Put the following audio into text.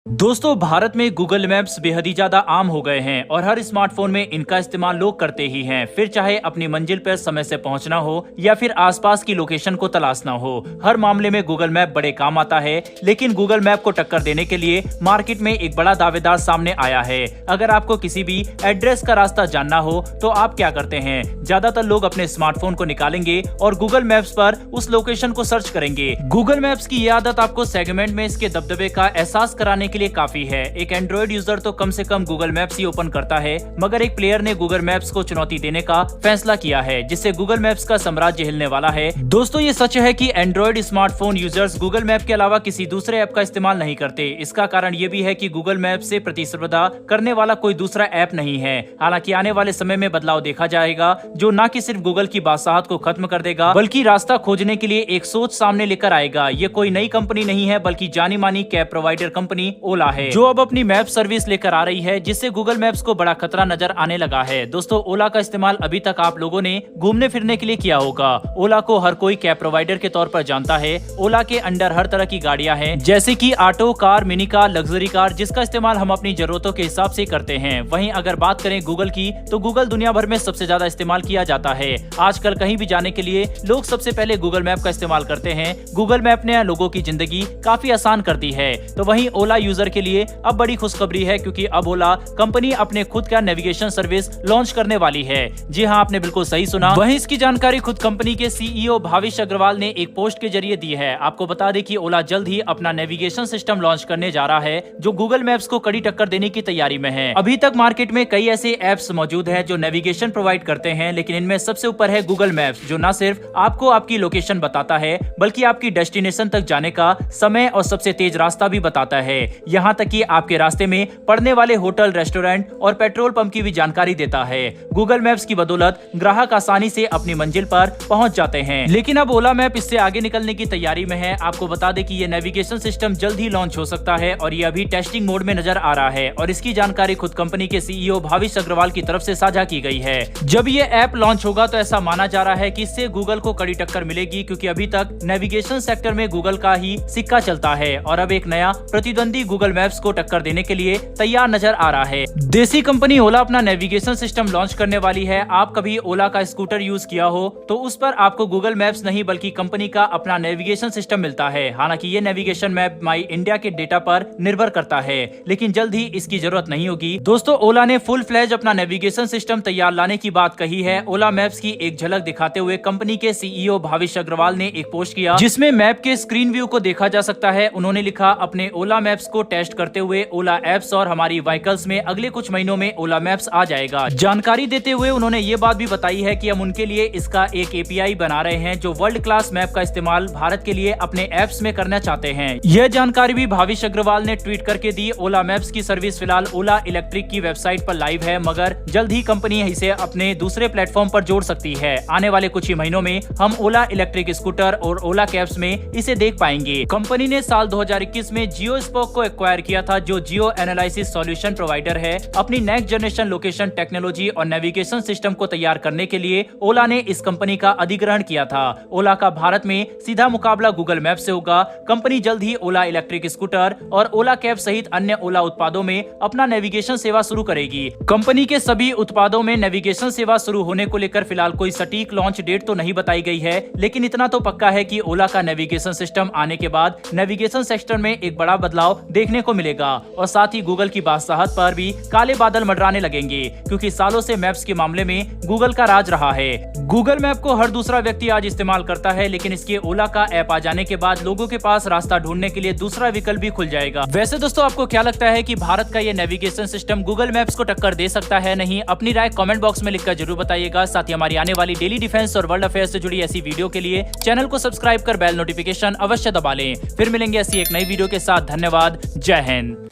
दोस्तों, भारत में Google maps बेहद ही ज्यादा आम हो गए हैं और हर स्मार्टफोन में इनका इस्तेमाल लोग करते ही हैं। फिर चाहे अपनी मंजिल पर समय से पहुंचना हो या फिर आसपास की लोकेशन को तलाशना हो, हर मामले में गूगल मैप बड़े काम आता है। लेकिन गूगल मैप को टक्कर देने के लिए मार्केट में एक बड़ा दावेदार सामने आया है। अगर आपको किसी भी एड्रेस का रास्ता जानना हो तो आप क्या करते हैं? ज्यादातर लोग अपने स्मार्टफोन को निकालेंगे और गूगल मैप्स पर उस लोकेशन को सर्च करेंगे। गूगल मैप्स की ये आदत आपको सेगमेंट में इसके दबदबे का एहसास कराने के लिए काफी है। एक एंड्रॉइड यूजर तो कम से कम गूगल मैप्स ही ओपन करता है, मगर एक प्लेयर ने गूगल मैप्स को चुनौती देने का फैसला किया है, जिससे गूगल मैप्स का साम्राज्य हिलने वाला है। दोस्तों, ये सच है कि Android smartphone users Google map के अलावा किसी दूसरे ऐप का इस्तेमाल नहीं करते। इसका कारण ये भी है कि गूगल मैप से प्रतिस्पर्धा करने वाला कोई दूसरा ऐप नहीं है। हालांकि आने वाले समय में बदलाव देखा जाएगा, जो न कि सिर्फ गूगल की बादशाहत को खत्म कर देगा, बल्कि रास्ता खोजने के लिए एक सोच सामने लेकर आएगा। ये कोई नई कंपनी नहीं है, बल्कि जानी मानी कैब प्रोवाइडर कंपनी ओला है, जो अब अपनी मैप सर्विस लेकर आ रही है, जिससे गूगल मैप्स को बड़ा खतरा नजर आने लगा है। दोस्तों, ओला का इस्तेमाल अभी तक आप लोगों ने घूमने फिरने के लिए किया होगा। ओला को हर कोई कैब प्रोवाइडर के तौर पर जानता है। ओला के अंडर हर तरह की गाड़ियां हैं, जैसे कि auto, car, mini car, luxury car, जिसका इस्तेमाल हम अपनी जरूरतों के हिसाब से करते हैं। वहीं अगर बात करें गूगल की, तो गूगल दुनिया भर में सबसे ज्यादा इस्तेमाल किया जाता है। आजकल कहीं भी जाने के लिए लोग सबसे पहले गूगल मैप का इस्तेमाल करते हैं। गूगल मैप ने लोगों की जिंदगी काफी आसान कर दी है। तो वहीं ओला यूजर के लिए अब बड़ी खुशखबरी है, क्योंकि अब ओला कंपनी अपने खुद का नेविगेशन सर्विस लॉन्च करने वाली है। जी हां, आपने बिल्कुल सही सुना। वहीं इसकी जानकारी खुद कंपनी के सीईओ भाविश अग्रवाल ने एक पोस्ट के जरिए दी है। आपको बता दें कि ओला जल्द ही अपना नेविगेशन सिस्टम लॉन्च करने जा रहा है, जो गूगल मैप्स को कड़ी टक्कर देने की तैयारी में है। अभी तक मार्केट में कई ऐसे ऐप्स मौजूद हैं जो नेविगेशन प्रोवाइड करते हैं, लेकिन इनमें सबसे ऊपर है गूगल मैप्स, जो न सिर्फ आपको आपकी लोकेशन बताता है, बल्कि आपकी डेस्टिनेशन तक जाने का समय और सबसे तेज रास्ता भी बताता है। यहाँ तक कि आपके रास्ते में पड़ने वाले होटल, रेस्टोरेंट और पेट्रोल पंप की भी जानकारी देता है। गूगल मैप्स की बदौलत ग्राहक आसानी से अपनी मंजिल पर पहुंच जाते हैं। लेकिन अब ओला मैप इससे आगे निकलने की तैयारी में है। आपको बता दें कि ये नेविगेशन सिस्टम जल्द ही लॉन्च हो सकता है और ये अभी टेस्टिंग मोड में नजर आ रहा है, और इसकी जानकारी खुद कंपनी के सीईओ भाविश अग्रवाल की तरफ से साझा की गई है। जब ये ऐप लॉन्च होगा तो ऐसा माना जा रहा है कि इससे गूगल को कड़ी टक्कर मिलेगी, क्योंकि अभी तक नेविगेशन सेक्टर में गूगल का ही सिक्का चलता है और अब एक नया प्रतिद्वंदी गूगल मैप्स को टक्कर देने के लिए तैयार नजर आ रहा है। देसी कंपनी ओला अपना नेविगेशन सिस्टम लॉन्च करने वाली है। आप कभी ओला का स्कूटर यूज किया हो तो उस पर आपको गूगल मैप्स नहीं, बल्कि कंपनी का अपना नेविगेशन सिस्टम मिलता है। हालांकि ये नेविगेशन मैप माई इंडिया के डेटा पर निर्भर करता है, लेकिन जल्द ही इसकी जरूरत नहीं होगी। दोस्तों, ओला ने फुल फ्लैज अपना नेविगेशन सिस्टम तैयार लाने की बात कही है। ओला मैप्स की एक झलक दिखाते हुए कंपनी के सीईओ भाविश अग्रवाल ने एक पोस्ट किया, जिसमें मैप के स्क्रीन व्यू को देखा जा सकता है। उन्होंने लिखा, अपने ओला मैप्स को टेस्ट करते हुए ओला एप्स और हमारी व्हीकल्स में अगले कुछ महीनों में ओला मैप्स आ जाएगा। जानकारी देते हुए उन्होंने ये बात भी बताई है कि हम उनके लिए इसका एक एपीआई बना रहे हैं, जो वर्ल्ड क्लास मैप का इस्तेमाल भारत के लिए अपने एप्स में करना चाहते हैं। यह जानकारी भी भाविश अग्रवाल ने ट्वीट करके दी। ओला मैप्स की सर्विस फिलहाल ओला इलेक्ट्रिक की वेबसाइट पर लाइव है, मगर जल्द ही कंपनी इसे अपने दूसरे प्लेटफॉर्म पर जोड़ सकती है। आने वाले कुछ ही महीनों में हम ओला इलेक्ट्रिक स्कूटर और ओला कैब्स में इसे देख पाएंगे। कंपनी ने साल 2021 में जियो स्पोक को एक्वायर किया था, जो जियो एनालिसिस सॉल्यूशन प्रोवाइडर है। अपनी नेक्स्ट जनरेशन लोकेशन टेक्नोलॉजी और नेविगेशन सिस्टम को तैयार करने के लिए ओला ने इस कंपनी का अधिग्रहण किया था। ओला का भारत में सीधा मुकाबला गूगल मैप से होगा। कंपनी जल्द ही ओला इलेक्ट्रिक स्कूटर और ओला कैब सहित अन्य ओला उत्पादों में अपना नेविगेशन सेवा शुरू करेगी। कंपनी के सभी उत्पादों में नेविगेशन सेवा शुरू होने को लेकर फिलहाल कोई सटीक लॉन्च डेट तो नहीं बताई गई है, लेकिन इतना तो पक्का है कि ओला का नेविगेशन सिस्टम आने के बाद नेविगेशन सेक्टर में एक बड़ा बदलाव देखने को मिलेगा, और साथ ही गूगल की बादशाहत पर भी काले बादल मंडराने लगेंगे, क्योंकि सालों से मैप्स के मामले में गूगल का राज रहा है। गूगल मैप को हर दूसरा व्यक्ति आज इस्तेमाल करता है, लेकिन इसके ओला का ऐप आ जाने के बाद लोगों के पास रास्ता ढूंढने के लिए दूसरा विकल्प भी खुल जाएगा। वैसे दोस्तों, आपको क्या लगता है कि भारत का ये नेविगेशन सिस्टम गूगल मैप्स को टक्कर दे सकता है? नहीं, अपनी राय कमेंट बॉक्स में लिखकर जरूर बताइएगा। साथ ही हमारी आने वाली डेली डिफेंस और वर्ल्ड अफेयर्स से जुड़ी ऐसी वीडियो के लिए चैनल को सब्सक्राइब कर बेल नोटिफिकेशन अवश्य दबा लें। फिर मिलेंगे ऐसी एक नई वीडियो के साथ। धन्यवाद। जय हिंद।